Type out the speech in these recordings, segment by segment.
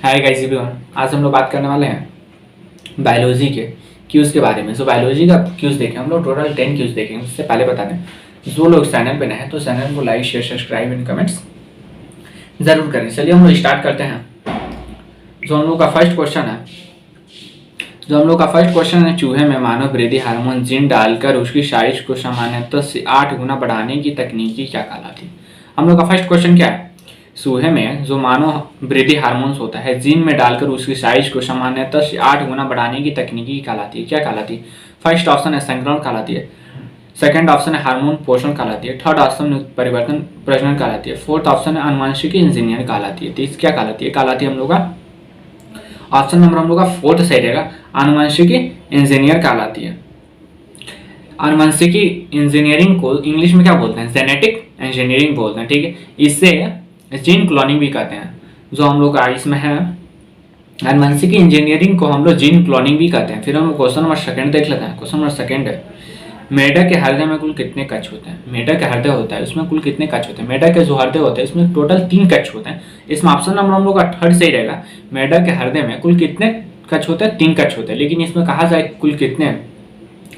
Hi guys everyone, आज हम लोग बात करने वाले हैं बायोलॉजी के क्यूज़ के बारे में। सो बायोलॉजी का क्यूज़ देखें हम लोग, टोटल 10 क्यूज़ देखेंगे। उससे पहले बता दें, जो लोग चैनल पे नए हैं तो चैनल को like share subscribe and comments ज़रूर करें। चलिए हम लोग स्टार्ट करते हैं। जो हम लोग का फर्स्ट क्वेश्चन है, चूहे में मानव वृद्धि हार्मोन जीन डालकर उसकी साइज को सामान्यतः से 8 गुना बढ़ाने की तकनीकी क्या कहलाती है। हम लोग का फर्स्ट क्वेश्चन क्या है, चूहे में जो मानव वृद्धि हार्मोन्स होता है जीन में डालकर उसकी साइज को सामान्यतः से 8 गुना बढ़ाने की तकनीकी कहलाती है, क्या कहलाती है। फर्स्ट ऑप्शन है संक्रमण कहलाती है, सेकंड ऑप्शन है हार्मोन पोषण कहलाती है, थर्ड ऑप्शन परिवर्तन प्रजनन कहलाती है, फोर्थ ऑप्शन है आनुवंशिक इंजीनियर कहलाती है। तो इस क्या कहलाती है, कहलाती है हम लोग का ऑप्शन नंबर हम लोग का फोर्थ सही रहेगा, आनुवंशिकी इंजीनियर कहलाती है। आनुवंशिकी इंजीनियरिंग को इंग्लिश में क्या बोलते हैं, जेनेटिक इंजीनियरिंग बोलते हैं, ठीक है। इससे जीन क्लोनिंग भी कहते हैं। जो हम लोग इसमें है आनुवंशिकी इंजीनियरिंग को हम लोग जीन क्लोनिंग भी कहते हैं। फिर हम क्वेश्चन नंबर सेकंड देख लेते हैं। क्वेश्चन नंबर सेकंड है, मेढक के हृदय में कुल कितने कक्ष होते हैं। मेढक का हृदय होता है उसमें कुल कितने कक्ष होते हैं। मेढक के जो हृदय होते हैं इसमें टोटल 3 कक्ष होते हैं। इसमें ऑप्शन नंबर हम लोग का थर्ड सही रहेगा, मेढक के हृदय में कुल कितने कक्ष होते हैं, 3 कक्ष होते हैं। लेकिन इसमें कहा जाए कुल कितने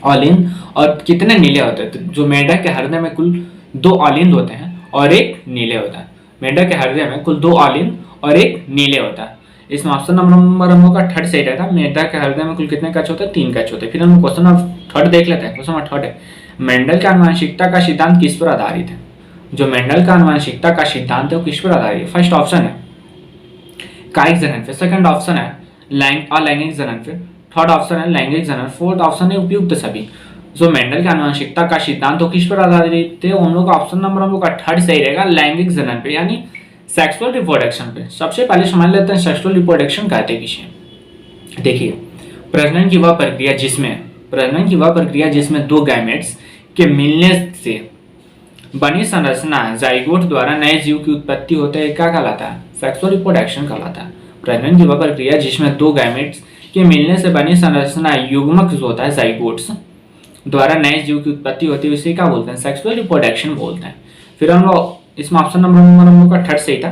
ऑलिंद और कितने नीले होते हैं। तो जो मेढक के हृदय में कुल 2 ऑलिंद होते हैं और 1 नीले होता है। मेढक के हृदय में कुल 2 ऑलिंद और 1 नीले होता है। इसमें ऑप्शन नंबर हम लोग का थर्ड सही रहता है, मेढक के हृदय में कुल कितने कक्ष होते हैं, 3 कक्ष होते हैं। फिर हम क्वेश्चन नंबर थर्ड देख लेते हैं। क्वेश्चन नंबर थर्ड है, मेंडल का आनुवंशिकता का सिद्धांत किस पर आधारित है। जो मेंडल का आनुवंशिकता का सिद्धांत है वो किस पर आधारित है। फर्स्ट ऑप्शन है कायिक जनन पे, सेकंड ऑप्शन है अलैंगिक जनन पे, थर्ड ऑप्शन है लैंगिक जनन, फोर्थ ऑप्शन है उपयुक्त सभी। जो मेंडल का आनुवंशिकता का सिद्धांत हो किस पर आधारित है, हम लोग का ऑप्शन नंबर हम लोग का थर्ड सही रहेगा, लैंगिक जनन पे यानी सेक्सुअल रिप्रोडक्शन पे। सबसे पहले समझ लेते हैं सेक्सुअल रिप्रोडक्शन कहते किसे। देखिए प्रजनन की वह प्रक्रिया जिसमें 2 गैमेट्स के मिलने से बनी संरचना जाइगोट द्वारा नए जीव की उत्पत्ति होते है, क्या कहलाता है, सेक्सुअल रिप्रोडक्शन कहलाता है। प्रजनन की वह प्रक्रिया जिसमें 2 गैमेट्स के मिलने से बनी संरचना युग्मक जो होता है जाइगोट्स द्वारा नए जीव की उत्पत्ति होती है, उसे क्या बोलते हैं, सेक्सुअल रिप्रोडक्शन बोलते हैं। फिर हम लोग इसमें ऑप्शन नंबर हम लोग का थर्ड सही था,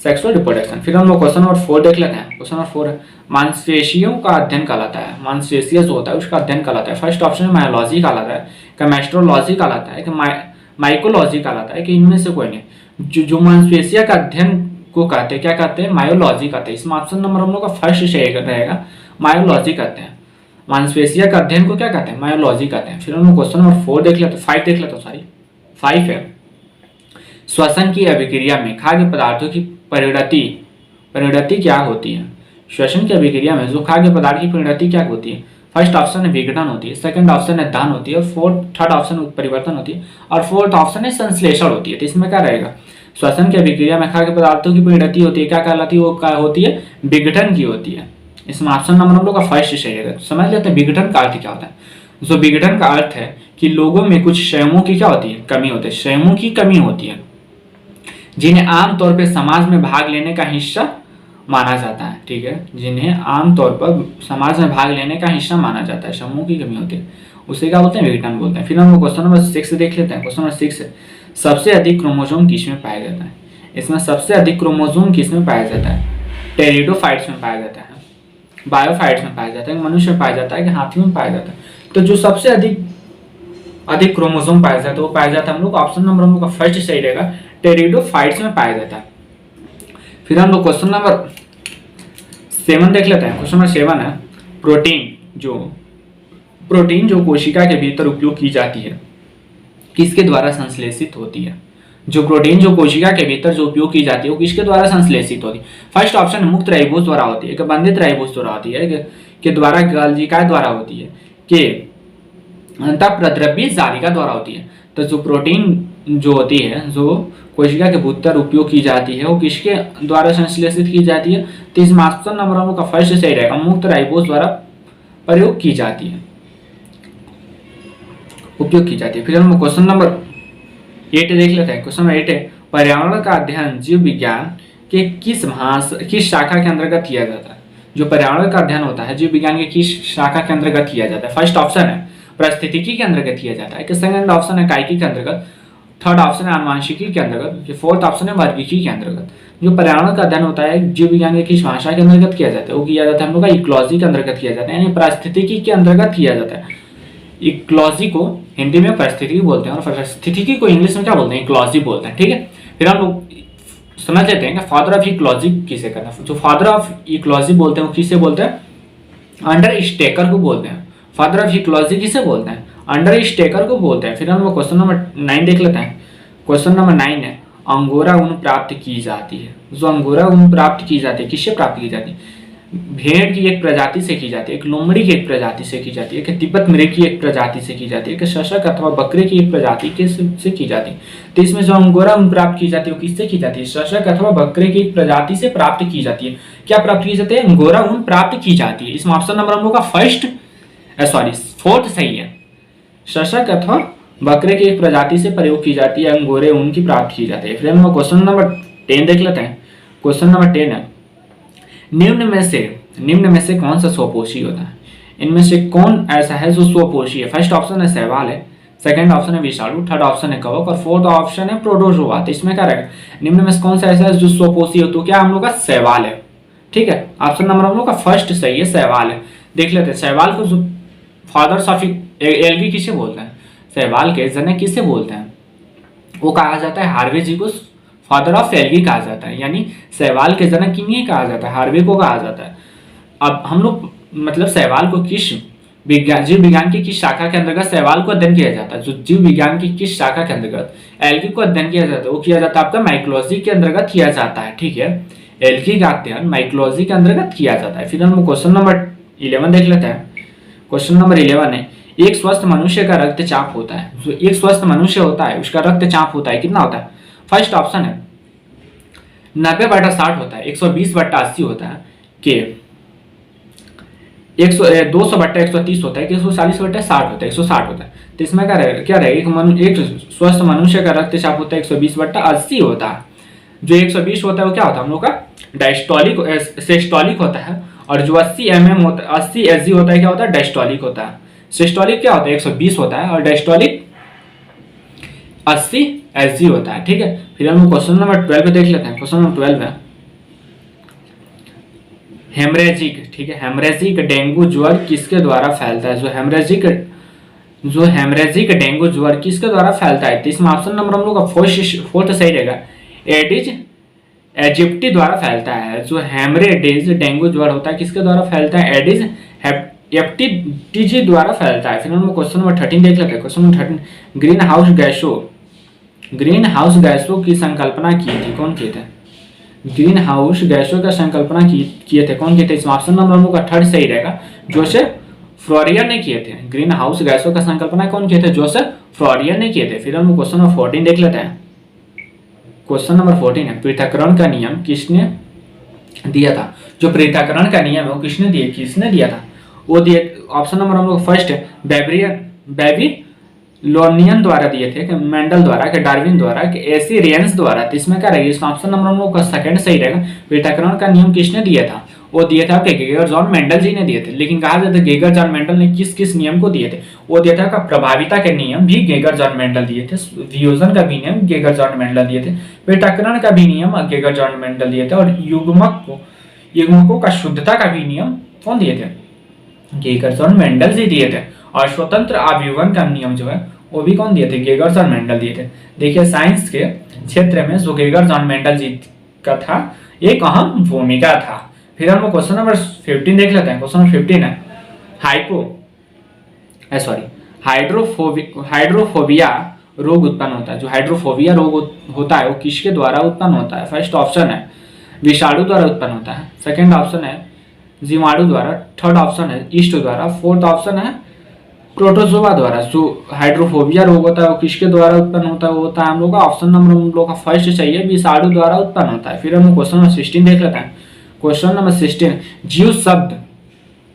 सेक्सुअल रिप्रोडक्शन। फिर हम लोग क्वेश्चन नंबर 4 देख लेते हैं। क्वेश्चन नंबर 4 मांसपेशियों का अध्ययन कहलाता है, मांसपेशियां जो होता है उसका अध्ययन कहलाता है। फर्स्ट ऑप्शन मायोलॉजी कहलाता है, केमेस्ट्रोलॉजी कहलाता है, कि माइकोलॉजी कहलाता है, कि इनमें से कोई नहीं। जो मांसपेशिया का अध्ययन को कहते हैं क्या कहते हैं, मायोलॉजी कहते हैं। इसमें ऑप्शन नंबर हम लोग का फर्स्ट सही रहेगा, मायोलॉजी कहते हैं। मांसपेशिया का अध्ययन को क्या कहते हैं, मायोलॉजी कहते हैं। फिर हम लोग क्वेश्चन नंबर 5 देख लेते हैं। 5 है, श्वसन की अभिक्रिया में खाद्य पदार्थों की परिणति क्या होती है। श्वसन की अभिक्रिया में जो खाद्य पदार्थ की परिणति क्या होती है। फर्स्ट ऑप्शन है विघटन होती है, सेकंड ऑप्शन है दहन होती है, थर्ड ऑप्शन परिवर्तन होती है, और फोर्थ ऑप्शन है संश्लेषण होती है। तो इसमें क्या रहेगा, श्वसन की अभिक्रिया में खाद्य पदार्थों की परिणति होती है, क्या कहलाती है, वो क्या होती है, विघटन की होती है। इसमें ऑप्शन नंबर हम लोग का फर्स्ट सही रहेगा। समझ लेते हैं विघटन का अर्थ क्या होता है। जो विघटन का अर्थ है कि लोगों में कुछ संयमों की क्या होती है, कमी होती है, संयमों की कमी होती है, जिन्हें आमतौर पर समाज में भाग लेने का हिस्सा माना जाता है, ठीक है, जिन्हें आमतौर पर समाज में भाग लेने का हिस्सा माना जाता है, समूह की कमी होती है, उसे क्या बोलते हैं, विघटन बोलते हैं। फिर हम क्वेश्चन नंबर 6 देख लेते हैं। क्वेश्चन नंबर 6 है, सबसे अधिक क्रोमोसोम किसमें पाया जाता है। इसमें सबसे अधिक क्रोमोसोम किसमें पाया जाता है, टेरिडोफाइट्स में पाया जाता है, बायोफाइट्स में पाया जाता है, मनुष्य में पाया जाता है, कि हाथी में पाया जाता है। तो जो सबसे अधिक क्रोमोसोम पाया जाता है वो पाया जाता है हम लोग ऑप्शन नंबर हम लोग का फर्स्ट सही रहेगा, टेरिडोफाइट्स में पाया जाता है। फिर हम लोग क्वेश्चन नंबर 7 देख लेते हैं। क्वेश्चन नंबर 7 है, प्रोटीन जो कोशिका के भीतर उपयोग की जाती है किसके द्वारा संश्लेषित होती है। जो प्रोटीन जो कोशिका के भीतर जो उपयोग की जाती है वो किसके द्वारा संश्लेषित होती है। फर्स्ट ऑप्शन मुक्त राइबोज द्वारा होती है, कि बंधित राइबोज द्वारा होती है, के द्वारा गल्जिका द्वारा होती है, कि अंतःप्रद्रव्य जालिका द्वारा होती है। तो जो प्रोटीन जो होती है जो कोशिका के भीतर उपयोग की जाती है वो किसके द्वारा संश्लेषित की जाती है। तो इस ऑप्शन नंबर हम लोग का फर्स्ट सही रहेगा, मुक्त राइबोज द्वारा प्रयोग की जाती है, उपयोग की जाती है। फिर हम क्वेश्चन नंबर 8 देख लेते हैं। क्वेश्चन नंबर 8 है, पर्यावरण का अध्ययन जीव विज्ञान के किस शाखा के अंतर्गत किया जाता है। जो पर्यावरण का अध्ययन होता है जीव विज्ञान के किस शाखा के अंतर्गत किया जाता है। फर्स्ट ऑप्शन है पारिस्थितिकी के अंतर्गत किया जाता है, कि सेकंड ऑप्शन है कायिकी के अंतर्गत, थर्ड ऑप्शन है आनुवंशिकी के अंतर्गत, फोर्थ ऑप्शन है वर्गीकी के अंतर्गत। जो पर्यावरण का अध्ययन होता है जीव विज्ञान के किस भाषा के अंतर्गत किया जाता है, वो किया जाता है हम लोग का इकोलॉजी के अंतर्गत किया जाता है, यानी पारिस्थितिकी के अंतर्गत किया जाता है। इकोलॉजी को हिंदी में पारिस्थितिकी बोलते हैं और पारिस्थितिकी को इंग्लिश में क्या बोलते हैं, इकोलॉजी बोलते हैं। ठीक है, फिर हम लोग समझ लेते हैं कि फादर ऑफ इकोलॉजी किसे कहते हैं। जो फादर ऑफ इकोलॉजी बोलते हैं वो किसे बोलते हैं, अंडर स्टेकर को बोलते हैं। फादर ऑफ इकोलॉजी किसे बोलते हैं, अंडर स्टेकर को बोलते हैं। फिर हम लोग क्वेश्चन नंबर 9 देख लेते हैं। क्वेश्चन नंबर 9 है अंगोरा ऊन प्राप्त की जाती है। जो अंगोरा ऊन प्राप्त की जाती है किससे प्राप्त की जाती है, भेड़ की एक प्रजाति से की जाती है, एक लोमड़ी की एक प्रजाति से की जाती है, कि तिब्बत मृग की एक प्रजाति से की जाती है, कि शशक अथवा बकरे की एक प्रजाति से की जाती है। तो इसमें जो अंगोरा ऊन प्राप्त की जाती है वो किससे की जाती है, शशक अथवा बकरे की एक प्रजाति से प्राप्त की जाती है। क्या प्राप्त की जाती है, अंगोरा ऊन प्राप्त की जाती है। इसमें ऑप्शन नंबर हम लोग का फोर्थ सही है। शशक अथवा बकरे की एक प्रजाति से प्रयोग की जाती है, अंगोरे ऊन की प्राप्त की जाती है। फिर हम क्वेश्चन नंबर 10 देख लेते हैं। क्वेश्चन नंबर 10 है निम्न में से कौन सा स्वपोषी होता है, इनमें से कौन ऐसा है जो स्वपोषी है। फर्स्ट ऑप्शन है शैवाल है, सेकंड ऑप्शन है विषाणु, थर्ड ऑप्शन है कवक और फोर्थ ऑप्शन है प्रोटोजोआ। तो इसमें क्या रहेगा, निम्न में से कौन सा ऐसा है जो स्वपोषी हो, तो क्या हम लोग का शैवाल है। ठीक है, ऑप्शन नंबर हम लोग का फर्स्ट सही है, शैवाल है। देख लेते हैं शैवाल को जो फादर्स ऑफ एल्गी किसे बोलते हैं, शैवाल के जनक किसे बोलते हैं, वो कहा जाता है हार्वे जी को फादर ऑफ एल्गी कहा जाता है, यानी शैवाल के जनक किन्हीं कहा जाता है, हार्वे को कहा जाता है। अब हम लोग मतलब शैवाल को किस जीव विज्ञान की किस शाखा के अंतर्गत शैवाल को अध्ययन किया जाता है, जो जीव विज्ञान की किस शाखा के अंतर्गत एल्गी को अध्ययन किया जाता है, वो किया जाता है आपका माइकोलॉजी के अंतर्गत किया जाता है। ठीक है, एल्गी का अध्ययन माइकोलॉजी के अंतर्गत किया जाता है। फिर हम क्वेश्चन नंबर 11 देख लेते हैं। क्वेश्चन नंबर 11 है एक स्वस्थ मनुष्य का रक्तचाप होता है, जो एक स्वस्थ मनुष्य होता है उसका रक्तचाप होता है कितना होता है। फर्स्ट ऑप्शन है 90/60 होता है, 120/80 होता है, कि 200/130 होता है, कि 140/60 होता है, 160 होता है। तो इसमें क्या रहेगा एक स्वस्थ मनुष्य का रक्तचाप होता है 120/80 होता है। जो 120 होता है वो क्या होता है हम लोग का डायस्टोलिक सिस्टोलिक होता है, और जो 80 mm होता है 80 Hg होता है क्या होता है डायस्टोलिक होता है। सिस्टोलिक क्या होता है 120 होता है और डायस्टोलिक 80 Hg होता है। ठीक है, फिर हम क्वेश्चन नंबर 12 देख लेते हैं। क्वेश्चन नंबर 12 है हेमरेजिक। ठीक है, हेमरेजिक डेंगू ज्वर किसके द्वारा फैलता है, जो हेमरेजिक डेंगू ज्वर किसके द्वारा फैलता है। तो इसमें ऑप्शन नंबर हम लोग का फोर्थ सही रहेगा, एडिज इजिप्टी द्वारा फैलता है। जो हेमरेजिक डेंगू ज्वर होता है किसके द्वारा फैलता है, एडिज इजिप्टी द्वारा फैलता है। फिर हम क्वेश्चन नंबर 13 देख लेते हैं। क्वेश्चन नंबर 13 ग्रीन हाउस गैसों की संकल्पना की थी, कौन किए थे, ग्रीन हाउस गैसों का संकल्पना किए थे, कौन किए थे। इसमें ऑप्शन नंबर हम लोग का थर्ड सही रहेगा, जोसेफ फ्लोरियर ने किए थे। ग्रीन हाउस गैसों का संकल्पना कौन किए थे, जोसेफ फ्लोरियर ने किए थे। फिर हम क्वेश्चन नंबर 14 देख लेते हैं। क्वेश्चन नंबर 14 है पृथक्करण का नियम किसने दिया था। जो पृथक्करण का नियम है वो किसने दिया था, वो दिए ऑप्शन नंबर हम लोग फर्स्ट है बेबीलोनियन द्वारा दिए थे, कि मेंडल द्वारा, कि डार्विन द्वारा, कि एसिरियंस द्वारा। तो इसमें क्या रहेगा, इसका ऑप्शन नंबर हम लोग का सेकंड सही रहेगा। पृथक्करण का नियम किसने दिया था, वो दिए थे आपके गेगर जॉन मेंडल जी ने दिए थे। लेकिन कहा जाता है गेगर जॉन मेंडल ने किस किस नियम को दिए थे, वो दिया था आपका प्रभाविता के नियम भी गेगर जॉन मेंडल दिए थे, वियोजन का भी नियम गेगर जॉन मेंडल दिए थे, पृथक्करण का भी नियम गेगर जॉन मेंडल दिए थे, और युग्मकों का शुद्धता का भी नियम कौन दिए थे, गेगर जॉन मेंडल जी दिए थे। और स्वतंत्र अभिवन का नियम जो है वो भी कौन दिए थे, गेगर जॉन मेंडल दिए थे। देखिए साइंस के क्षेत्र में जो गेगर जॉन मेंडल जी का था एक अहम भूमिका था। फिर हम क्वेश्चन नंबर 15 देख लेते हैं। क्वेश्चन नंबर 15 है हाइड्रोफोबिया रोग उत्पन्न होता है। जो हाइड्रोफोबिया रोग होता है वो किसके द्वारा उत्पन्न होता है। फर्स्ट ऑप्शन है विषाणु द्वारा उत्पन्न होता है, सेकंड ऑप्शन है जीवाणु द्वारा, थर्ड ऑप्शन है ईस्ट द्वारा, फोर्थ ऑप्शन है प्रोटोजोआ द्वारा। जो हाइड्रोफोबिया रोग होता है वो किसके द्वारा उत्पन्न होता है, वो होता है हम लोग का ऑप्शन नंबर हम लोग का फर्स्ट चाहिए, विषाणु द्वारा उत्पन्न होता है। फिर हम क्वेश्चन नंबर 16 देख लेते हैं। क्वेश्चन नंबर 16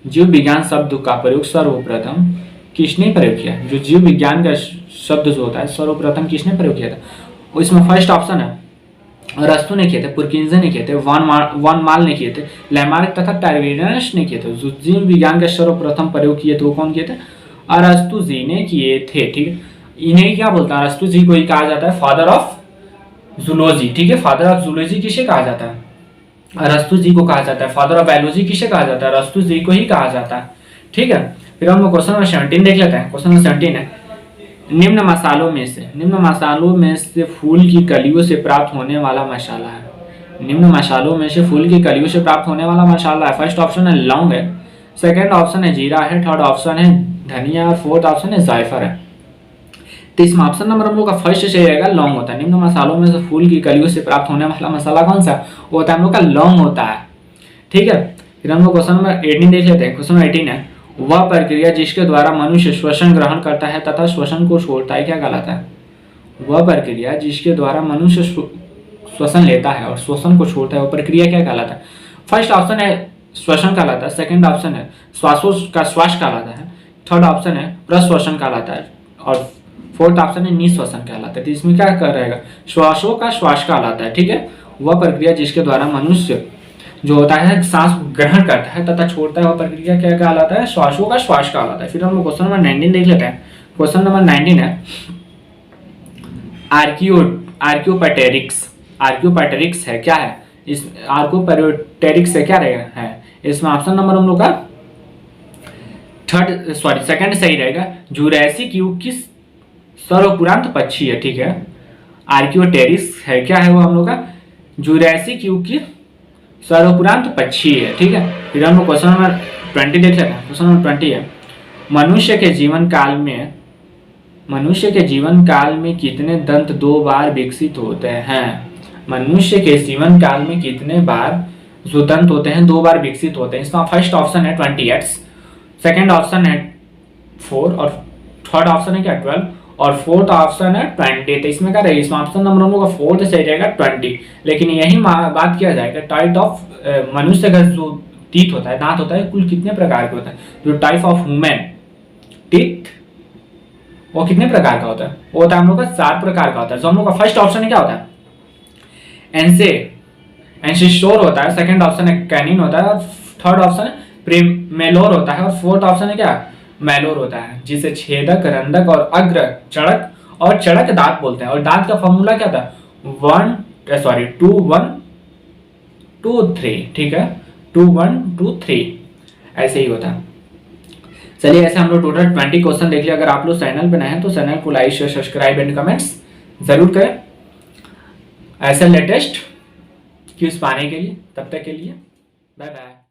जीव विज्ञान शब्द का प्रयोग सर्वप्रथम किसने प्रयोग किया। जो जीव विज्ञान का शब्द जो होता है सर्वप्रथम किसने प्रयोग किया था, इसमें फर्स्ट ऑप्शन है अरस्तु ने किए थे, पुरकिंजे ने किए थे, वन माल ने किए थे, लैमार्क तथा टार्विनस ने किए थे। जो जीव विज्ञान का सर्वप्रथम प्रयोग किए थे वो कौन किए थे, अरस्तु जी ने किए थे। ठीक है, इन्हें क्या बोलता है, अरस्तु जी को ही कहा जाता है फादर ऑफ जूलॉजी। ठीक है, फादर ऑफ जूलॉजी किसे कहा जाता है, अरस्तु जी को कहा जाता है। फादर ऑफ बायोलॉजी किसे कहा जाता है, अरस्तु जी को ही कहा जाता है। ठीक है, फिर हम लोग क्वेश्चन नंबर 17 देख लेते हैं। क्वेश्चन नंबर 17 है, निम्न मसालों में से फूल की कलियों से प्राप्त होने वाला मसाला है। निम्न मसालों में से फूल की कलियों से प्राप्त होने वाला मसाला है। फर्स्ट ऑप्शन है लौंग है, सेकंड ऑप्शन है जीरा है, थर्ड ऑप्शन है धनिया और फोर्थ ऑप्शन है जायफल है। तो इसमें ऑप्शन नंबर हम लोग का फर्स्ट सही रहेगा, लौंग होता है। निम्न मसालों में से फूल की कलियों से प्राप्त होने वाला मसाला कौन सा, वो होता है हम लोग का लौंग होता है। ठीक है, फिर हम लोग क्वेश्चन नंबर 18 देख लेते हैं। क्वेश्चन नंबर 18 है, वह प्रक्रिया जिसके द्वारा मनुष्य श्वसन ग्रहण करता है तथा श्वसन को छोड़ता है क्या कहलाता है। वह प्रक्रिया जिसके द्वारा मनुष्य श्वसन लेता है और श्वसन को छोड़ता है, वह प्रक्रिया क्या कहलाता है। फर्स्ट ऑप्शन है श्वसन कहलाता है, सेकंड ऑप्शन है श्वास कहलाता है, थर्ड ऑप्शन है प्रश्वसन कहलाता है और फोर्थ ऑप्शन है निश्वसन कहलाता है। तो इसमें क्या कर रहेगा, श्वासों का श्वास कहलाता है। ठीक है, वह प्रक्रिया जिसके द्वारा मनुष्य जो होता है सांस ग्रहण करता है तथा छोड़ता है, वह प्रक्रिया क्या कहलाता है, श्वासों का श्वास कहलाता है। फिर हम लोग क्वेश्चन नंबर 19 देख लेते हैं। क्वेश्चन नंबर 19 है, आर्क्योपैटेरिक्स है क्या है, इस आर्क्योपैटेरिक्स है क्या रहेगा है। इसमें ऑप्शन नंबर हम लोग का सेकंड सही रहेगा, जुरैसिक युग की सर्वपुरांत पक्षी है। ठीक है, आर्क्योटेरिक्स है क्या है वो हम लोग का जुरैसिक युग की सर्वपुरांत पक्षी है। ठीक है, फिर हम लोग क्वेश्चन नंबर 20 देख लेते हैं। क्वेश्चन नंबर 20 है, मनुष्य के जीवन काल में कितने दंत 2 बार विकसित होते हैं। मनुष्य के जीवन काल में कितने बार जो दंत होते हैं 2 बार विकसित होते हैं। इसका फर्स्ट ऑप्शन है 28, सेकंड ऑप्शन है 4 और थर्ड ऑप्शन है क्या 12 और फोर्थ ऑप्शन है 20। तो इसमें क्या रहेगा, इसमें ऑप्शन नंबर हम लोग का फोर्थ सही रहेगा 20। लेकिन यही बात किया जाएगा टाइप ऑफ मनुष्य का जो टीथ होता है, दांत होता है, कुल कितने प्रकार के होता है। जो टाइप ऑफ ह्यूमन टीथ वो कितने प्रकार का होता है, वो होता है हम लोग का 4 प्रकार का होता है। जो हम लोग का फर्स्ट ऑप्शन है क्या होता है, एंसिस्टोर होता है, सेकंड ऑप्शन है कैनिन होता है और थर्ड ऑप्शन है प्रीमेलोर होता है और फोर्थ ऑप्शन है क्या मैलोर होता है, जिसे छेदक, रंधक और अग्र चड़क और चड़क दांत बोलते हैं। और दांत का फॉर्मूला क्या था 2 1 2 3। ठीक है, 2 1 2 3 ऐसे ही होता है। चलिए, ऐसे हम लोग टोटल 20 क्वेश्चन देख लिया। अगर आप लोग चैनल पे नए हैं तो चैनल को like share subscribe and comments जरूर करें ऐसे लेटेस्ट क्विज पाने के लिए। तब तक के लिए बाय बाय।